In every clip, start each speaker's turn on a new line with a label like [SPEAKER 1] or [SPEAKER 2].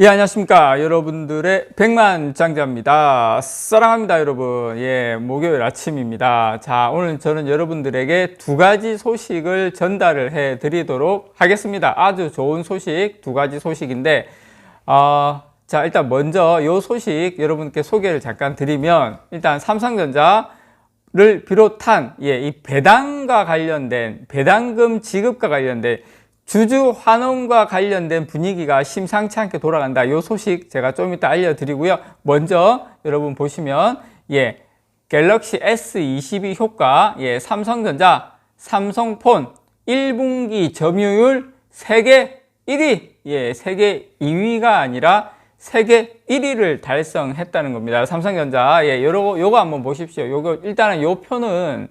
[SPEAKER 1] 예, 안녕하십니까. 여러분들의 백만장자입니다. 사랑합니다, 여러분. 예, 목요일 아침입니다. 자, 오늘 저는 여러분들에게 두 가지 소식을 전달을 해 드리도록 하겠습니다. 아주 좋은 소식, 두 가지 소식인데, 자, 일단 먼저 이 소식 여러분께 소개를 잠깐 드리면, 일단 삼성전자를 비롯한, 예, 이 배당과 관련된, 배당금 지급과 관련된 주주 환원과 관련된 분위기가 심상치 않게 돌아간다. 이 소식 제가 좀 이따 알려드리고요. 먼저 여러분 보시면, 예, 갤럭시 S22 효과, 예, 삼성전자, 삼성폰 1분기 점유율 세계 1위, 예, 세계 2위가 아니라 세계 1위를 달성했다는 겁니다. 삼성전자, 예, 요거 한번 보십시오. 요거, 일단은 요 표는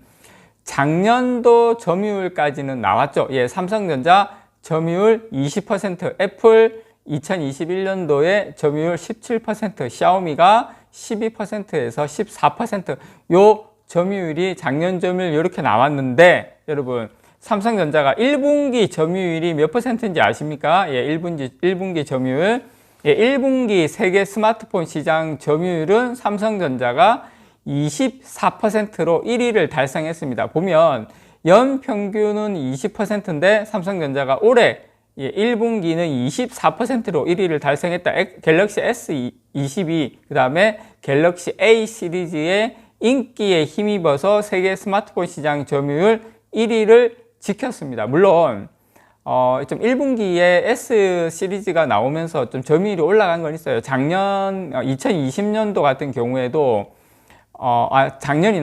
[SPEAKER 1] 작년도 점유율까지는 나왔죠. 예, 삼성전자 점유율 20%, 애플 2021년도에 점유율 17%, 샤오미가 12%에서 14%, 요 점유율이 작년 점유율 이렇게 나왔는데, 여러분, 삼성전자가 1분기 점유율이 몇 %인지 아십니까? 예, 1분기 점유율. 예, 1분기 세계 스마트폰 시장 점유율은 삼성전자가 24%로 1위를 달성했습니다. 보면 연평균은 20%인데 삼성전자가 올해 1분기는 24%로 1위를 달성했다. 갤럭시 S22, 그 다음에 갤럭시 A 시리즈의 인기에 힘입어서 세계 스마트폰 시장 점유율 1위를 지켰습니다. 물론 좀 1분기에 S 시리즈가 나오면서 좀 점유율이 올라간 건 있어요. 작년 2020년도 같은 경우에도 작년,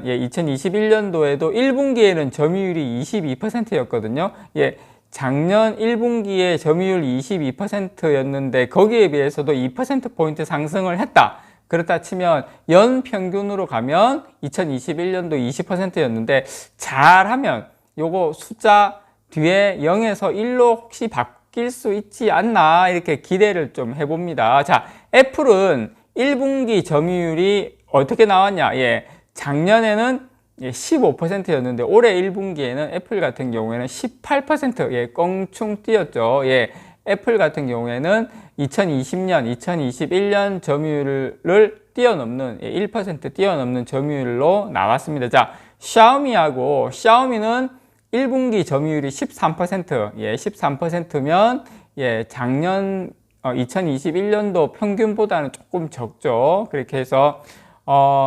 [SPEAKER 1] 예, 2021년도에도 1분기에는 점유율이 22%였거든요. 예, 작년 1분기에 점유율 22%였는데, 거기에 비해서도 2%포인트 상승을 했다. 그렇다 치면, 연평균으로 가면 2021년도 20%였는데, 잘하면, 요거 숫자 뒤에 0에서 1로 혹시 바뀔 수 있지 않나, 이렇게 기대를 좀 해봅니다. 자, 애플은 1분기 점유율이 어떻게 나왔냐? 예, 작년에는 15%였는데 올해 1분기에는 애플 같은 경우에는 18%, 예, 껑충 뛰었죠. 예, 애플 같은 경우에는 2020년, 2021년 점유율을 뛰어넘는, 예, 1% 뛰어넘는 점유율로 나왔습니다. 자, 샤오미는 1분기 점유율이 13%, 예, 13%면, 예, 작년 2021년도 평균보다는 조금 적죠. 그렇게 해서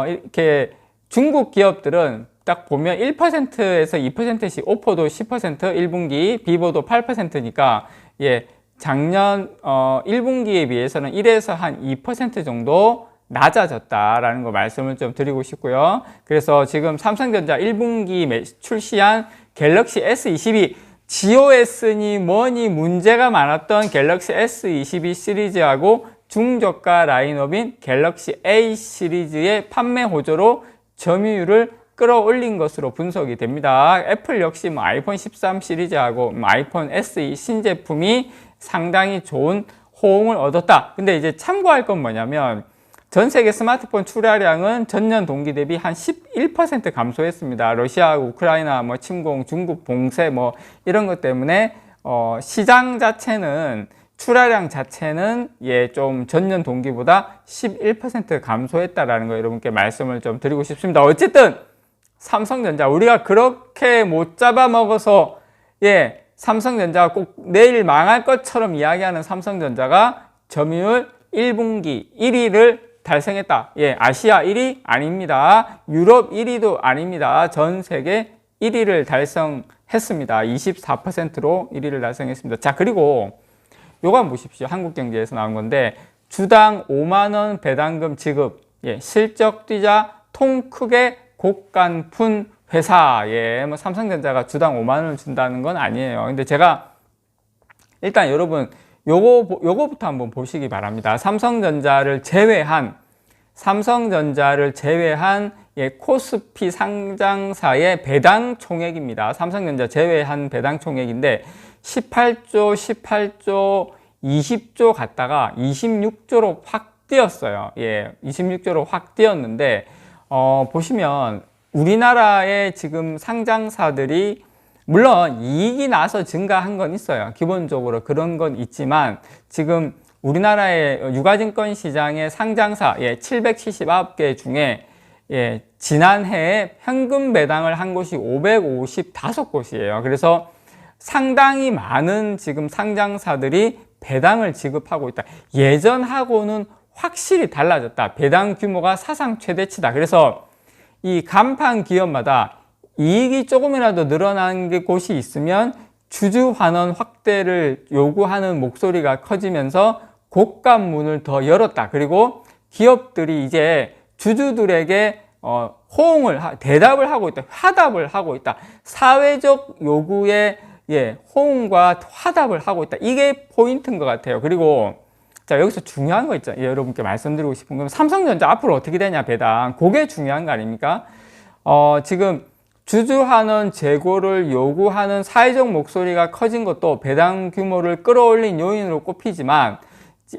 [SPEAKER 1] 이렇게 중국 기업들은 딱 보면 1%에서 2%씩, 오포도 10%, 1분기, 비보도 8%니까, 예, 작년 1분기에 비해서는 1에서 한 2% 정도 낮아졌다라는 거 말씀을 좀 드리고 싶고요. 그래서 지금 삼성전자 1분기 출시한 갤럭시 S22, GOS니 뭐니 문제가 많았던 갤럭시 S22 시리즈하고 중저가 라인업인 갤럭시 A 시리즈의 판매 호조로 점유율을 끌어올린 것으로 분석이 됩니다. 애플 역시 아이폰 13 시리즈하고 아이폰 SE 신제품이 상당히 좋은 호응을 얻었다. 근데 이제 참고할 건 뭐냐면, 전 세계 스마트폰 출하량은 전년 동기 대비 한 11% 감소했습니다. 러시아, 우크라이나 침공, 중국 봉쇄 이런 것 때문에 시장 자체는, 출하량 자체는, 예, 좀 전년 동기보다 11% 감소했다라는 거 여러분께 말씀을 좀 드리고 싶습니다. 어쨌든 삼성전자, 우리가 그렇게 못 잡아먹어서, 예, 삼성전자가 꼭 내일 망할 것처럼 이야기하는 삼성전자가 점유율 1분기 1위를 달성했다. 예, 아시아 1위 아닙니다. 유럽 1위도 아닙니다. 전 세계 1위를 달성했습니다. 24%로 1위를 달성했습니다. 자, 그리고 요거 한번 보십시오. 한국경제에서 나온 건데, 주당 5만원 배당금 지급, 예, 실적 뛰자 통 크게 곡간 푼 회사. 예, 삼성전자가 주당 5만원을 준다는 건 아니에요. 근데 제가 일단 여러분 요거부터 한번 보시기 바랍니다. 삼성전자를 제외한, 예, 코스피 상장사의 배당 총액입니다. 삼성전자 제외한 배당 총액인데 18조, 20조 갔다가 26조로 확 뛰었어요. 예, 26조로 확 뛰었는데, 보시면 우리나라의 지금 상장사들이 물론 이익이 나서 증가한 건 있어요. 기본적으로 그런 건 있지만 지금 우리나라의 유가증권 시장의 상장사 779개 중에 지난해에 현금 배당을 한 곳이 555곳이에요. 그래서 상당히 많은 지금 상장사들이 배당을 지급하고 있다. 예전하고는 확실히 달라졌다. 배당 규모가 사상 최대치다. 그래서 이 간판 기업마다 이익이 조금이라도 늘어난 곳이 있으면 주주 환원 확대를 요구하는 목소리가 커지면서 곡간문을 더 열었다. 그리고 기업들이 이제 주주들에게 대답을 하고 있다. 화답을 하고 있다. 사회적 요구에 호응과 화답을 하고 있다. 이게 포인트인 것 같아요. 그리고 자, 여기서 중요한 거 있죠. 여러분께 말씀드리고 싶은 건 삼성전자 앞으로 어떻게 되냐, 배당. 그게 중요한 거 아닙니까? 지금 주주환원 재고를 요구하는 사회적 목소리가 커진 것도 배당 규모를 끌어올린 요인으로 꼽히지만,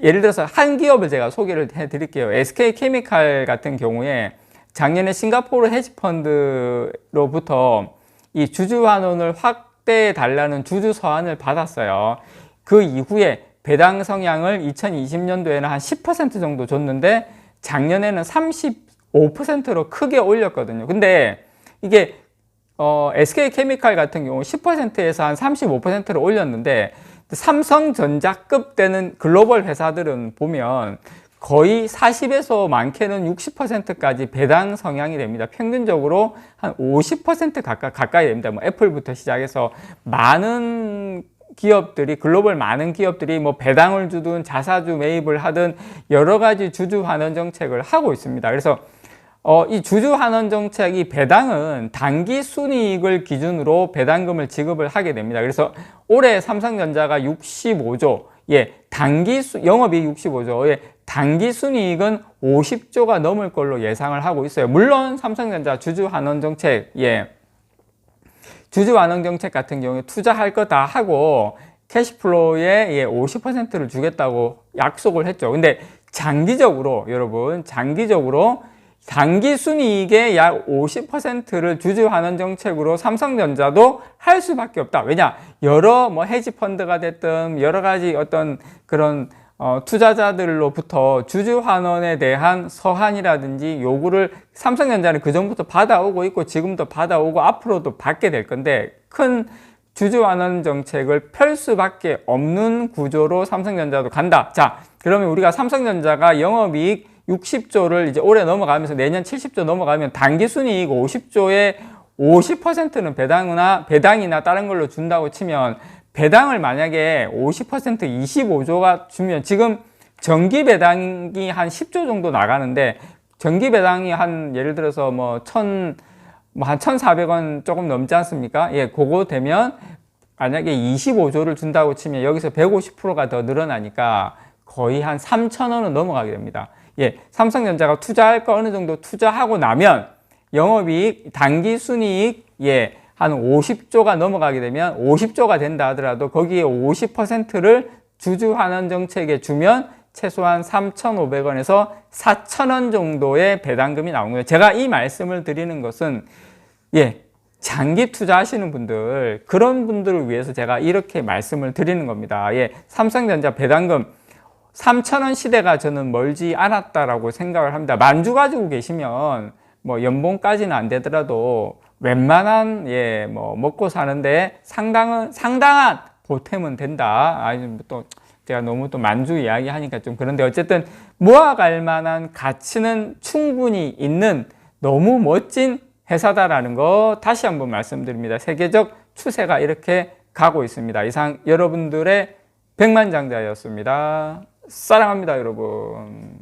[SPEAKER 1] 예를 들어서 한 기업을 제가 소개를 해 드릴게요. SK케미칼 같은 경우에 작년에 싱가포르 헤지펀드로부터 이 주주환원을 확대해 달라는 주주 서한을 받았어요. 그 이후에 배당 성향을 2020년도에는 한 10% 정도 줬는데 작년에는 35%로 크게 올렸거든요. 근데 이게 SK케미칼 같은 경우 10%에서 한 35%로 올렸는데 삼성전자급 되는 글로벌 회사들은 보면 거의 40에서 많게는 60%까지 배당 성향이 됩니다. 평균적으로 한 50% 가까이 됩니다. 뭐 애플부터 시작해서 많은 기업들이, 글로벌 많은 기업들이 뭐 배당을 주든 자사주 매입을 하든 여러 가지 주주 환원 정책을 하고 있습니다. 그래서 이 주주 환원 정책, 이 배당은 단기 순이익을 기준으로 배당금을 지급을 하게 됩니다. 그래서 올해 삼성전자가 65조, 영업이익 65조, 단기 순이익은 50조가 넘을 걸로 예상을 하고 있어요. 물론 삼성전자 주주 환원 정책, 주주 환원 정책 같은 경우에 투자할 거 다 하고 캐시플로우의 50%를 주겠다고 약속을 했죠. 근데 장기적으로, 여러분, 단기 순이익의 약 50%를 주주 환원 정책으로 삼성전자도 할 수밖에 없다. 왜냐? 여러 헤지펀드가 됐든 여러 가지 어떤 그런 투자자들로부터 주주 환원에 대한 서한이라든지 요구를 삼성전자는 그전부터 받아오고 있고 지금도 받아오고 앞으로도 받게 될 건데, 큰 주주 환원 정책을 펼 수밖에 없는 구조로 삼성전자도 간다. 자, 그러면 우리가 삼성전자가 영업이익 60조를 이제 올해 넘어가면서 내년 70조 넘어가면 단기 순이익 50조의 50%는 배당이나 다른 걸로 준다고 치면, 배당을 만약에 50% 25조가 주면, 지금 정기 배당이 한 10조 정도 나가는데, 정기 배당이 한 예를 들어서 한 1,400원 조금 넘지 않습니까? 그거 되면 만약에 25조를 준다고 치면 여기서 150%가 더 늘어나니까 거의 한 3,000원은 넘어가게 됩니다. 삼성전자가 투자할 거 어느 정도 투자하고 나면 영업이익, 단기 순이익, 한 50조가 넘어가게 되면, 50조가 된다 하더라도 거기에 50%를 주주 환원 정책에 주면 최소한 3,500원에서 4,000원 정도의 배당금이 나온 거예요. 제가 이 말씀을 드리는 것은 장기 투자하시는 분들, 그런 분들을 위해서 제가 이렇게 말씀을 드리는 겁니다. 삼성전자 배당금 3,000원 시대가 저는 멀지 않았다라고 생각을 합니다. 만주 가지고 계시면 연봉까지는 안 되더라도 웬만한 먹고 사는데 상당한 보탬은 된다. 또 제가 너무 또 만주 이야기 하니까 좀 그런데, 어쨌든 모아갈 만한 가치는 충분히 있는 너무 멋진 회사다라는 거 다시 한번 말씀드립니다. 세계적 추세가 이렇게 가고 있습니다. 이상 여러분들의 백만장자였습니다. 사랑합니다, 여러분.